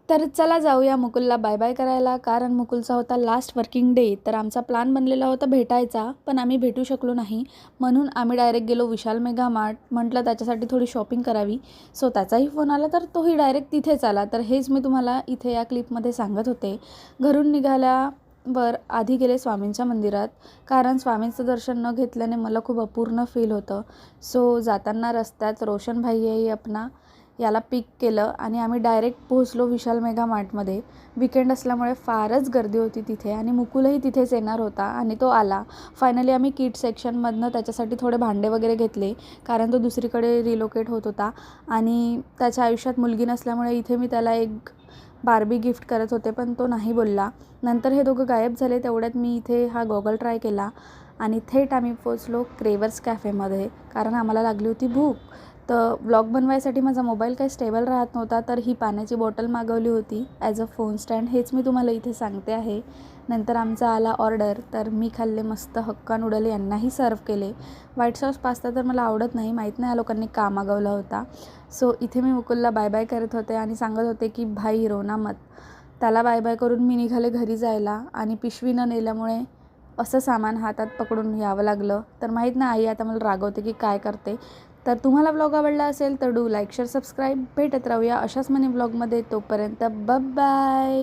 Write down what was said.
तर चला जाऊया मुकुलला बाय बाय करायला, कारण मुकुलचा होता लास्ट वर्किंग डे. तर आमचा प्लॅन बनलेला होता भेटायचा, पण आम्ही भेटू शकलो नाही. म्हणून आम्ही डायरेक्ट गेलो विशाल मेगा मार्ट. म्हटलं त्याच्यासाठी थोडी शॉपिंग करावी. सो त्याचाही फोन आला, तर तोही डायरेक्ट तिथेच आला. तर हेच मी तुम्हाला इथे या क्लिपमध्ये सांगत होते. घरून निघाल्यावर आधी गेले स्वामींच्या मंदिरात, कारण स्वामींचं दर्शन न घेतल्याने मला खूप अपूर्ण फील होतं. सो जाताना रस्त्यात रोशन भाई आपणा याला पिक केलं आणि आम्ही डायरेक्ट पोहोचलो विशाल मेगा मार्टमध्ये. विकेंड असल्यामुळे फारच गर्दी होती तिथे आणि मुकुलही तिथेच येणार होता आणि तो आला. फायनली आम्ही किड सेक्शनमधनं त्याच्यासाठी थोडे भांडे वगैरे घेतले, कारण तो दुसरीकडे रिलोकेट होत होता आणि त्याच्या आयुष्यात मुलगी नसल्यामुळे इथे मी त्याला एक बार्बी गिफ्ट करत होते, पण तो नाही बोलला. नंतर हे दोघं गायब झाले. तेवढ्यात मी इथे हा गॉगल ट्राय केला आणि थेट आम्ही पोचलो क्रेवर्स कॅफेमध्ये, कारण आम्हाला लागली होती भूक. तर व्लॉग बनवायसाठी माझा मोबाईल काही स्टेबल राहत नव्हता, तर ही पाण्याची बॉटल मागवली होती ॲज अ फोन स्टँड. हेच मी तुम्हाला इथे सांगते आहे. नंतर आमचा आला ऑर्डर, तर मी खाल्ले मस्त हक्का नूडल, यांनाही सर्व केले. व्हाईट सॉस पास्ता तर मला आवडत नाही, माहीत नाही या लोकांनी का मागवला होता. सो इथे मी मुकुलला बाय बाय करत होते आणि सांगत होते की भाई रोना मत. त्याला बाय बाय करून मी निघाले घरी जायला आणि पिशवी न नेल्यामुळे असं सामान हातात पकडून यावं लागलं. तर माहीत नाही आई आता मला रागवते की काय करते. तर तुम्हाला व्लॉग आवडला असेल तर डू लाईक शेअर सबस्क्राईब. भेटत राहूया अशाच मनी व्लॉगमध्ये. तोपर्यंत बाय.